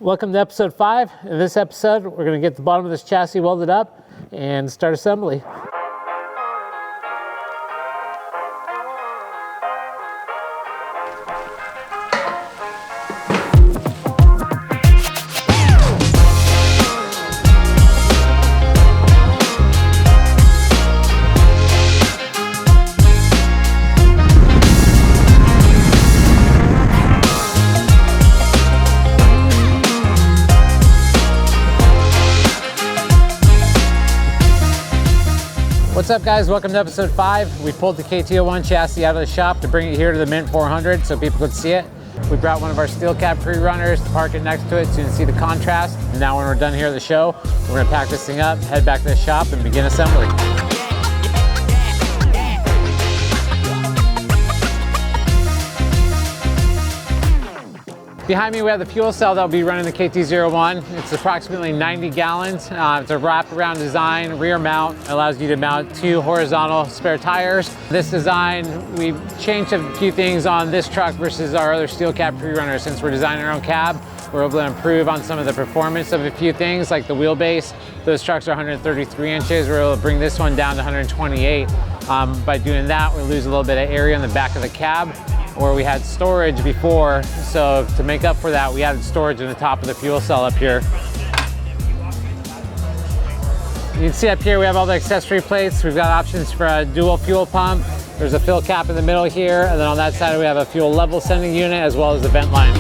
Welcome to episode 5. In this episode, we're going to get the bottom of this chassis welded up and start assembly. What's up guys, welcome to episode 5. We pulled the KT01 chassis out of the shop to bring it here to the Mint 400 so people could see it. We brought one of our steel cab pre-runners to park it next to it so you can see the contrast. And now when we're done here at the show, we're gonna pack this thing up, head back to the shop and begin assembly. Behind me we have the fuel cell that will be running the KT01. It's approximately 90 gallons. It's a wraparound design, rear mount. It allows you to mount 2 horizontal spare tires. This design, we've changed a few things on this truck versus our other steel cab pre-runner. Since we're designing our own cab, we're able to improve on some of the performance of a few things like the wheelbase. Those trucks are 133 inches. We're able to bring this one down to 128. By doing that, we lose a little bit of area in the back of the cab, where we had storage before, so to make up for that, we added storage in the top of the fuel cell up here. You can see up here we have all the accessory plates. We've got options for a dual fuel pump. There's a fill cap in the middle here, and then on that side we have a fuel level sending unit as well as the vent line.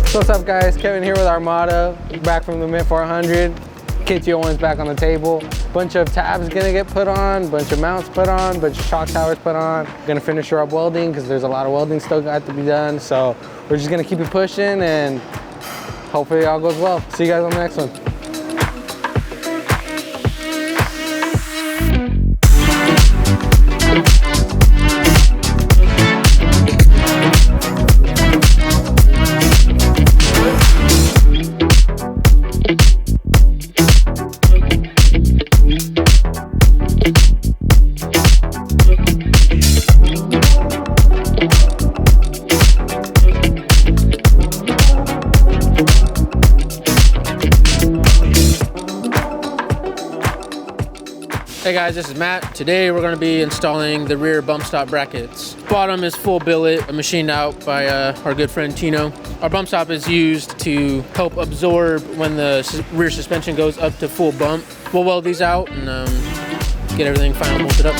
So what's up guys, Kevin here with Armada, back from the Mint 400. KT01's back on the table. Bunch of tabs gonna get put on, bunch of mounts put on, bunch of shock towers put on. Gonna finish her up welding because there's a lot of welding still got to be done. So we're just gonna keep it pushing and hopefully all goes well. See you guys on the next one. Hey guys, this is Matt. Today we're going to be installing the rear bump stop brackets. Bottom is full billet, machined out by our good friend Tino. Our bump stop is used to help absorb when the rear suspension goes up to full bump. We'll weld these out and get everything final bolted up.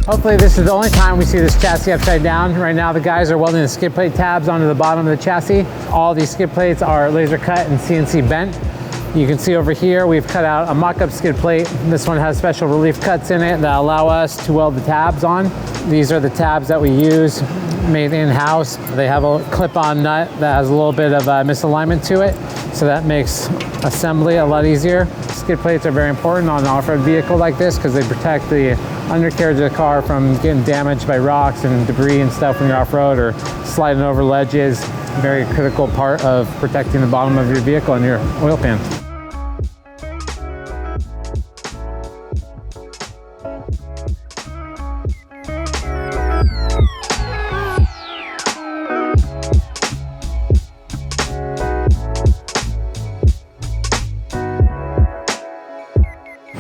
Hopefully this is the only time we see this chassis upside down. Right now the guys are welding the skid plate tabs onto the bottom of the chassis. All these skid plates are laser cut and CNC bent. You can see over here we've cut out a mock-up skid plate. This one has special relief cuts in it that allow us to weld the tabs on. These are the tabs that we use, made in-house. They have a clip-on nut that has a little bit of misalignment to it, so that makes assembly a lot easier. Skid plates are very important on an off-road vehicle like this because they protect the undercarriage of the car from getting damaged by rocks and debris and stuff when you're off-road or sliding over ledges. Very critical part of protecting the bottom of your vehicle and your oil pan.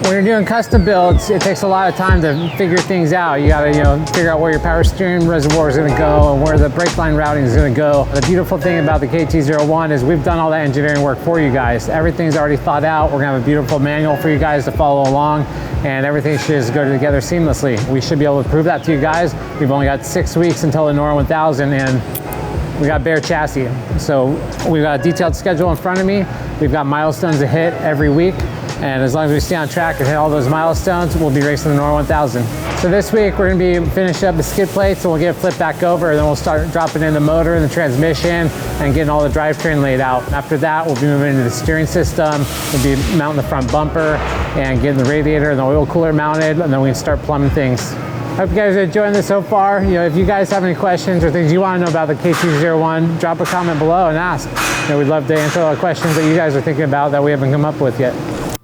When you're doing custom builds, it takes a lot of time to figure things out. You gotta, figure out where your power steering reservoir is gonna go and where the brake line routing is gonna go. The beautiful thing about the KT01 is we've done all that engineering work for you guys. Everything's already thought out. We're gonna have a beautiful manual for you guys to follow along, and everything should just go together seamlessly. We should be able to prove that to you guys. We've only got 6 weeks until the Norra 1000, and we got bare chassis. So we've got a detailed schedule in front of me. We've got milestones to hit every week. And as long as we stay on track and hit all those milestones, we'll be racing the Norra 1000. So this week, we're gonna be finishing up the skid plates, and we'll get it flipped back over, and then we'll start dropping in the motor and the transmission and getting all the drivetrain laid out. After that, we'll be moving into the steering system. We'll be mounting the front bumper and getting the radiator and the oil cooler mounted, and then we can start plumbing things. Hope you guys are enjoying this so far. If you guys have any questions or things you want to know about the KT01, drop a comment below and ask. We'd love to answer all the questions that you guys are thinking about that we haven't come up with yet.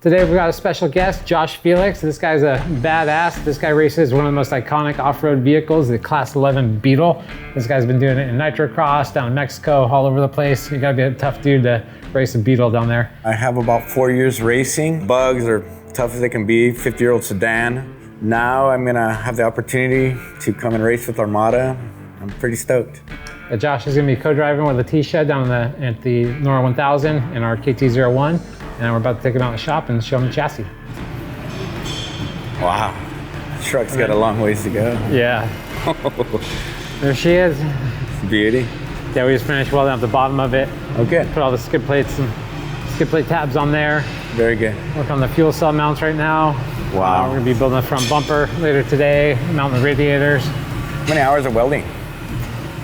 Today we've got a special guest, Josh Felix. This guy's a badass. This guy races one of the most iconic off-road vehicles, the Class 11 Beetle. This guy's been doing it in nitrocross, down in Mexico, all over the place. You gotta be a tough dude to race a Beetle down there. I have about 4 years racing. Bugs are tough as they can be, 50-year-old sedan. Now I'm gonna have the opportunity to come and race with Armada. I'm pretty stoked. Josh is gonna be co-driving with Leticia down at the Norra 1000 in our KT01. And we're about to take him out in the shop and show him the chassis. Wow, the truck's got a long ways to go. Yeah. There she is. Beauty. Yeah, we just finished welding up the bottom of it. Okay. Put all the skid plates and skid plate tabs on there. Very good. Work on the fuel cell mounts right now. Wow. We're gonna be building the front bumper later today, mounting the radiators. How many hours of welding?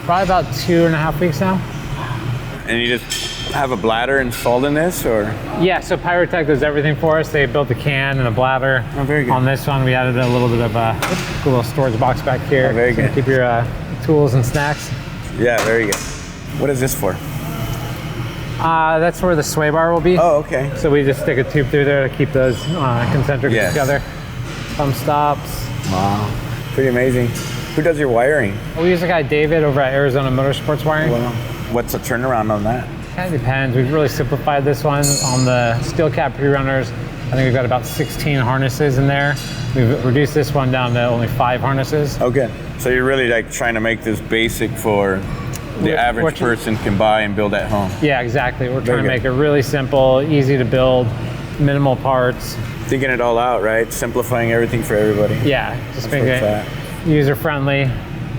Probably about 2.5 weeks now. And you just have a bladder installed in this, or? Yeah, so Pyrotech does everything for us. They built the can and a bladder. Oh, very good. On this one, we added a little bit of a cool little storage box back here. Oh, very so good. Keep your tools and snacks. Yeah, very good. What is this for? That's where the sway bar will be. Oh, okay. So we just stick a tube through there to keep those concentric Yes. together. Thumb stops. Wow, pretty amazing. Who does your wiring? We use a guy, David, over at Arizona Motorsports Wiring. Wow. What's the turnaround on that? Kind of depends. We've really simplified this one. On the steel cap pre-runners, I think we've got about 16 harnesses in there. We've reduced this one down to only 5 harnesses. Okay. So you're really like trying to make this basic for the average person can buy and build at home. Yeah, exactly. We're trying to good. make it really simple, easy to build, minimal parts. Thinking it all out, right? Simplifying everything for everybody. Yeah, just That's make where it it's user-friendly,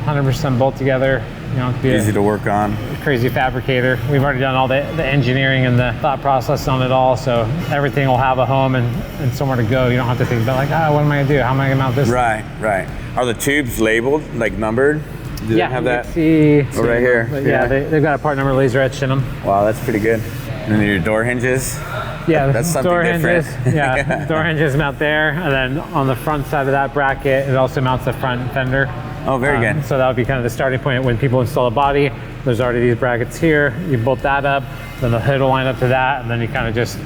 100% bolt together. You don't have to be Easy to work on. a crazy fabricator. We've already done all the engineering and the thought process on it all, so everything will have a home and somewhere to go. You don't have to think about like, what am I gonna do? How am I gonna mount this? Right, right. Are the tubes labeled, like numbered? Do they have that? See, Oh, right here. Yeah, they've got a part number laser etched in them. Wow, that's pretty good. And then your door hinges. Yeah, That's something door different. hinges. Yeah, door hinges mount there, and then on the front side of that bracket, it also mounts the front fender. Oh, very good. So that would be kind of the starting point when people install a body. There's already these brackets here. You bolt that up, then the hood will line up to that, and then you kind of just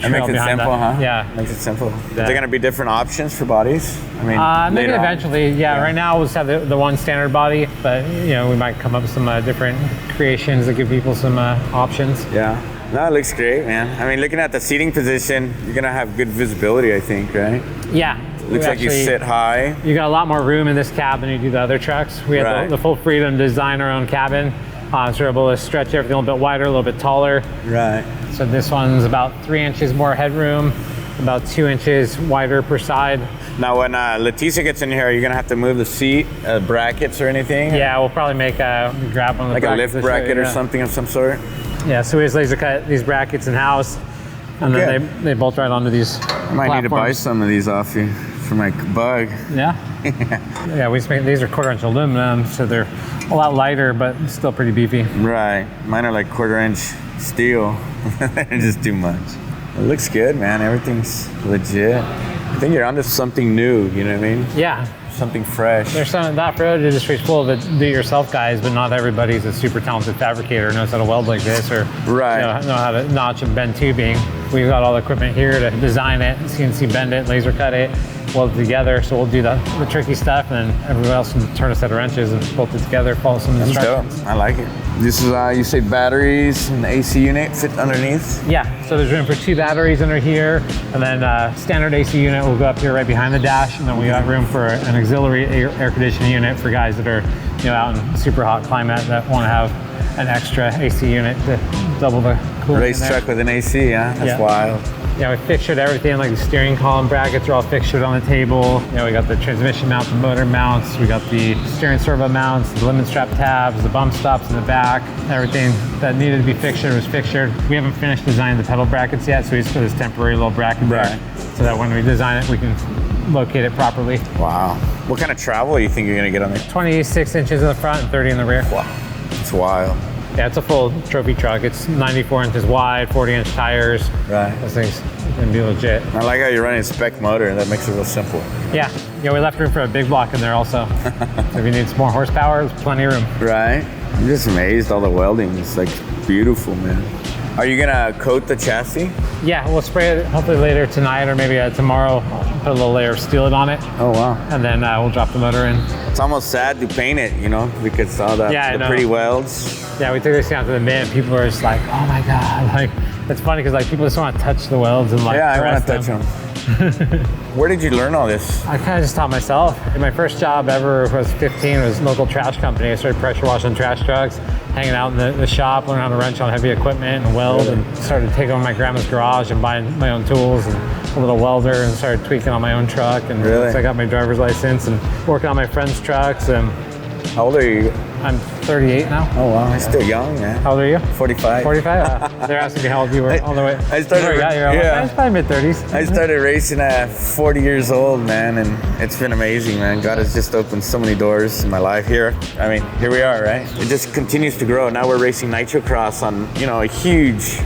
That makes it simple, huh? Yeah. Makes it simple. Is there gonna be different options for bodies? I mean, Maybe later on. eventually. Yeah, right now we'll just have the one standard body, but we might come up with some different creations that give people some options. Yeah. No, it looks great, man. I mean, looking at the seating position, you're gonna have good visibility, I think, right? Yeah. Looks like you sit high. You got a lot more room in this cab than you do the other trucks. We have Right. the full freedom to design our own cabin. So we're able to stretch everything a little bit wider, a little bit taller. Right. So this one's about 3 inches more headroom, about 2 inches wider per side. Now, when Leticia gets in here, are you gonna have to move the seat brackets or anything? Yeah, we'll probably grab one of the Like a brackets lift to show you, bracket or yeah. something of some sort? Yeah, so we just laser cut these brackets in house, and Okay. then they bolt right onto these I might need to buy platforms. some of these off you for my bug. Yeah. Yeah, we just make these are 1/4 inch aluminum, so they're a lot lighter, but still pretty beefy. Right. Mine are like 1/4 inch steel. They're just too much. It looks good, man. Everything's legit. I think you're onto something new, you know what I mean? Yeah. Something fresh. There's some, that road industry is full of do-it-yourself guys, but not everybody's a super talented fabricator, knows how to weld like this, or Right. know how to notch and bend tubing. We've got all the equipment here to design it, CNC bend it, laser cut it, weld it together. So we'll do the tricky stuff, and then everyone else can turn a set of wrenches and bolt it together, follow some instructions. Dope. I like it. This is, you say batteries and the AC unit fit underneath? Yeah, so there's room for 2 batteries under here, and then standard AC unit will go up here right behind the dash, and then we got room for an auxiliary air conditioning unit for guys that are, you know, out in super hot climate that want to have an extra AC unit to double the cooling. Race truck with an AC, huh? That's wild. Yeah, we fixtured everything, like the steering column brackets are all fixtured on the table. You know, we got the transmission mount, the motor mounts, we got the steering servo mounts, the lemon strap tabs, the bump stops in the back. Everything that needed to be fixtured was fixtured. We haven't finished designing the pedal brackets yet, so we just put this temporary little bracket there so that when we design it, we can locate it properly. Wow. What kind of travel do you think you're gonna get on this? 26 inches in the front and 30 in the rear. Wow, it's wild. Yeah, it's a full trophy truck. It's 94 inches wide, 40-inch tires. Right. Those things can be legit. I like how you're running a spec motor. That makes it real simple. Yeah, we left room for a big block in there also. If you need some more horsepower, there's plenty of room. Right. I'm just amazed all the welding. It's like beautiful, man. Are you gonna coat the chassis? Yeah, we'll spray it hopefully later tonight or maybe tomorrow. Put a little layer of steel on it. Oh wow. And then we'll drop the motor in. It's almost sad to paint it, you know, because all the pretty welds. Yeah, we took this down to the mint. People are just like, oh my God. Like, it's funny because like people just want to touch the welds and like I want to touch them. Where did you learn all this? I kind of just taught myself. My first job ever was 15, was a local trash company. I started pressure washing trash trucks, hanging out in the shop, learning how to wrench on heavy equipment and weld, and started taking over my grandma's garage and buying my own tools and a little welder, and started tweaking on my own truck. And so I got my driver's license and working on my friends' trucks. And how old are you? I'm 38 now. Oh wow, I'm still young, man. How old are you? 45. 45? They're asking me how old you were all the way. I started, I was probably mid-30s. I started racing at 40 years old, man, and it's been amazing, man. God has just opened so many doors in my life here. I mean, here we are, right? It just continues to grow. Now we're racing Nitro Cross on, you know, a huge,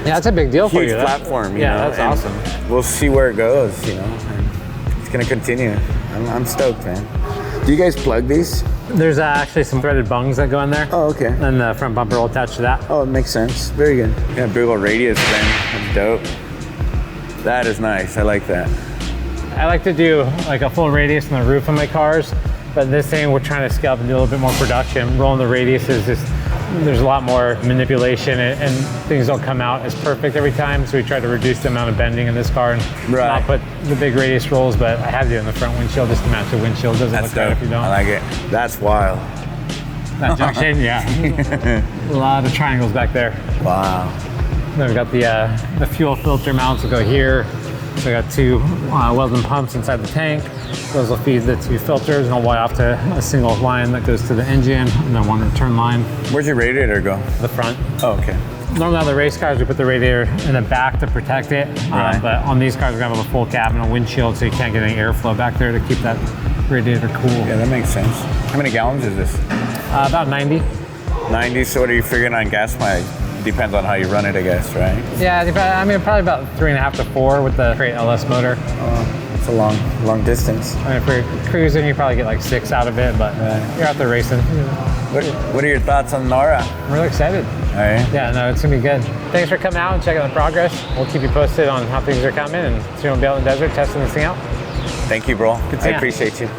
that's a big deal for you. Huge platform, you know? That's awesome. We'll see where it goes, you know. And it's gonna continue. I'm stoked, man. Do you guys plug these? There's actually some threaded bungs that go in there. Oh, okay. And the front bumper will attach to that. Oh, it makes sense. Very good. Yeah, big old radius then. That's dope. That is nice. I like that. I like to do like a full radius on the roof of my cars, but this thing we're trying to scale up and do a little bit more production. Rolling the radius is just, there's a lot more manipulation and things don't come out as perfect every time, so we try to reduce the amount of bending in this car and not put the big radius rolls, but I have to do it in the front windshield just to match the windshield. Doesn't look right if you don't. I like it. That's wild. That junction, yeah. A lot of triangles back there. Wow. Then we've got the fuel filter mounts will go here. So we got 2 Weldon pumps inside the tank. Those will feed the 2 filters and I'll wire off to a single line that goes to the engine and then 1 return line. Where's your radiator go? The front. Oh, okay. Normally on the race cars, we put the radiator in the back to protect it. But on these cars, we're gonna have a full cab and a windshield so you can't get any airflow back there to keep that radiator cool. Yeah, that makes sense. How many gallons is this? About 90. 90, so what are you figuring on gas mileage? Depends on how you run it, I guess, right? Yeah, I mean, probably about 3.5 to 4 with the Crate LS motor. It's a long distance. I mean, if you're cruising, you probably get like 6 out of it, but you're out there racing. What are your thoughts on Norra? I'm really excited. All right. Yeah, no, it's gonna be good. Thanks for coming out and checking the progress. We'll keep you posted on how things are coming and soon we'll be out in the desert testing this thing out. Thank you, bro. Good to I appreciate you.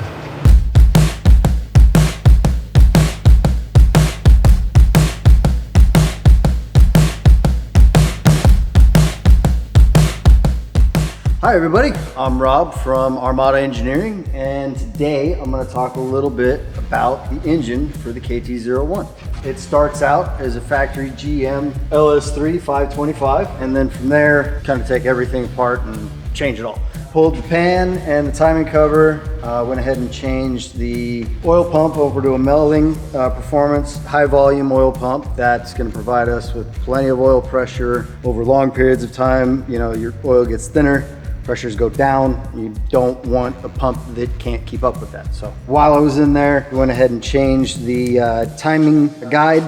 Hi everybody, I'm Rob from Armada Engineering, and today I'm going to talk a little bit about the engine for the KT01. It starts out as a factory GM LS3 525, and then from there kind of take everything apart and change it all. Pulled the pan and the timing cover, went ahead and changed the oil pump over to a melding performance high volume oil pump that's going to provide us with plenty of oil pressure over long periods of time. You know, your oil gets thinner, pressures go down. You don't want a pump that can't keep up with that. So while I was in there, we went ahead and changed the timing guide.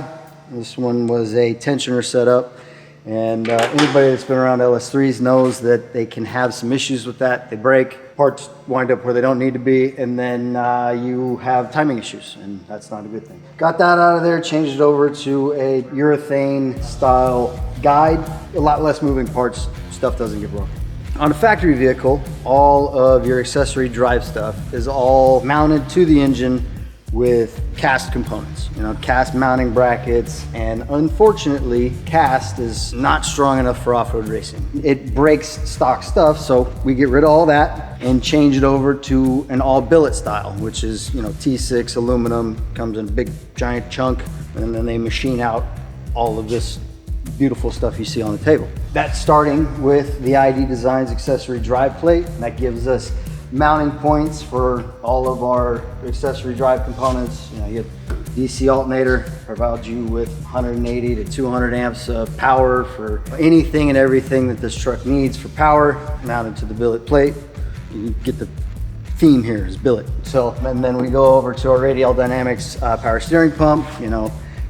This one was a tensioner setup. And anybody that's been around LS3s knows that they can have some issues with that. They break, parts wind up where they don't need to be, and then you have timing issues, and that's not a good thing. Got that out of there, changed it over to a urethane style guide. A lot less moving parts, stuff doesn't get broken. On a factory vehicle, all of your accessory drive stuff is all mounted to the engine with cast components, cast mounting brackets, and unfortunately, cast is not strong enough for off-road racing. It breaks stock stuff, so we get rid of all that and change it over to an all billet style, which is, T6 aluminum, comes in a big giant chunk, and then they machine out all of this beautiful stuff you see on the table. That's starting with the ID Designs accessory drive plate. That gives us mounting points for all of our accessory drive components. You have DC alternator, provides you with 180 to 200 amps of power for anything and everything that this truck needs for power, mounted to the billet plate. You get the theme here is billet. So, and then we go over to our Radial Dynamics power steering pump.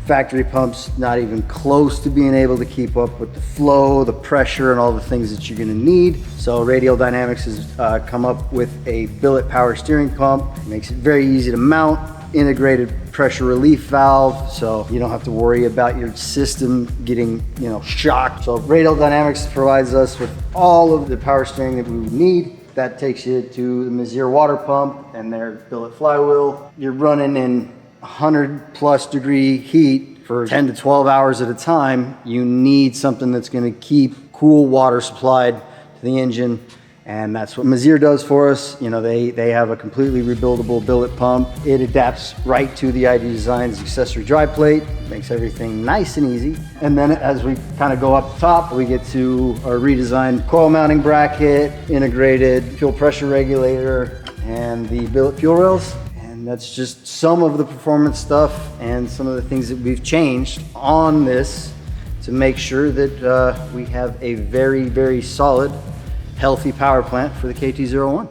Factory pumps not even close to being able to keep up with the flow, the pressure, and all the things that you're gonna need. So Radial Dynamics has come up with a billet power steering pump. It makes it very easy to mount, integrated pressure relief valve, so you don't have to worry about your system getting, shocked. So Radial Dynamics provides us with all of the power steering that we would need. That takes you to the Mizzier water pump and their billet flywheel. You're running in 100+ degree heat for 10 to 12 hours at a time. You need something that's going to keep cool water supplied to the engine, and that's what Mizzier does for us. They have a completely rebuildable billet pump. It adapts right to the ID Designs accessory dry plate, makes everything nice and easy. And then as we kind of go up top, we get to our redesigned coil mounting bracket, integrated fuel pressure regulator, and the billet fuel rails. And that's just some of the performance stuff and some of the things that we've changed on this to make sure that we have a very, very solid, healthy power plant for the KT01.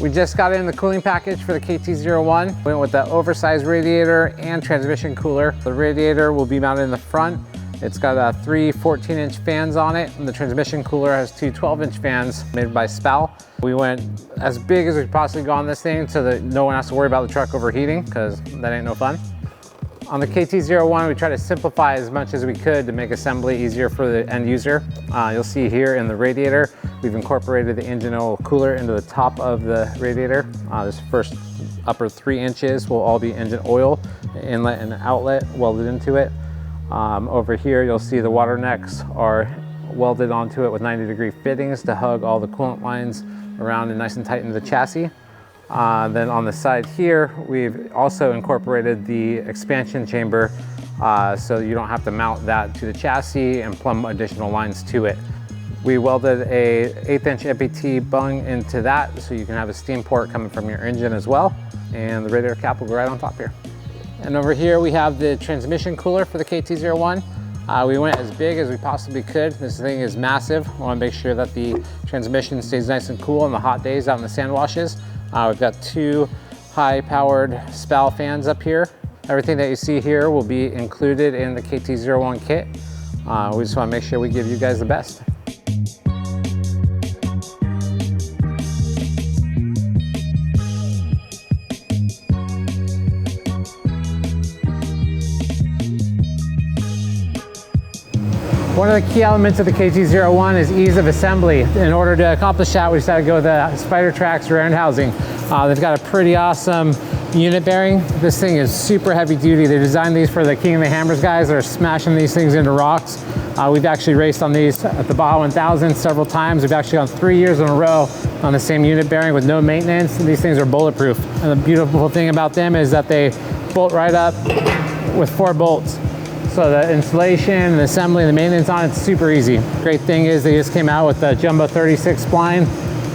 We just got in the cooling package for the KT01. Went with the oversized radiator and transmission cooler. The radiator will be mounted in the front. It's got 3 14-inch fans on it, and the transmission cooler has 2 12-inch fans made by Spal. We went as big as we could possibly go on this thing so that no one has to worry about the truck overheating, because that ain't no fun. On the KT01, we try to simplify as much as we could to make assembly easier for the end user. You'll see here in the radiator, we've incorporated the engine oil cooler into the top of the radiator. This first upper 3 inches will all be engine oil, inlet and outlet welded into it. Over here, you'll see the water necks are welded onto it with 90-degree fittings to hug all the coolant lines around and nice and tight into the chassis. Then on the side here, we've also incorporated the expansion chamber so you don't have to mount that to the chassis and plumb additional lines to it. We welded a 1/8-inch MPT bung into that so you can have a steam port coming from your engine as well. And the radiator cap will go right on top here. And over here we have the transmission cooler for the KT01. We went as big as we possibly could. This thing is massive. We want to make sure that the transmission stays nice and cool on the hot days out in the sand washes. We've got 2 high-powered Spal fans up here. Everything that you see here will be included in the KT01 kit. We just want to make sure we give you guys the best. One of the key elements of the KT01 is ease of assembly. In order to accomplish that, we decided to go with the Spider Trax rear end housing. They've got a pretty awesome unit bearing. This thing is super heavy duty. They designed these for the King of the Hammers guys that are smashing these things into rocks. We've actually raced on these at the Baja 1000 several times. We've actually gone 3 years in a row on the same unit bearing with no maintenance. These things are bulletproof. And the beautiful thing about them is that they bolt right up with 4 bolts. So the installation, the assembly, and the maintenance on it's super easy. Great thing is they just came out with the Jumbo 36 spline,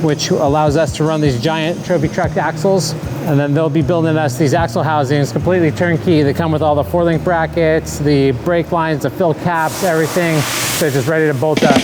which allows us to run these giant trophy truck axles. And then they'll be building us these axle housings completely turnkey. They come with all the 4-link brackets, the brake lines, the fill caps, everything. They're just ready to bolt up.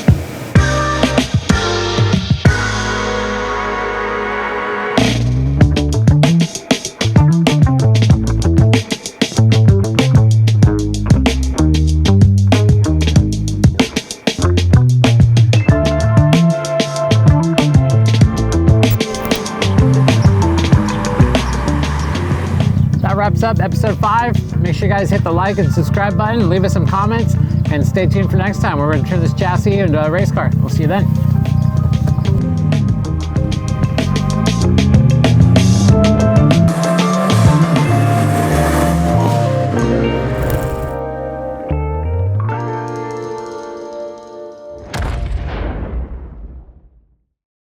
up episode 5. Make sure you guys hit the like and subscribe button and leave us some comments. And stay tuned for next time. We're going to turn this chassis into a race car. We'll see you then.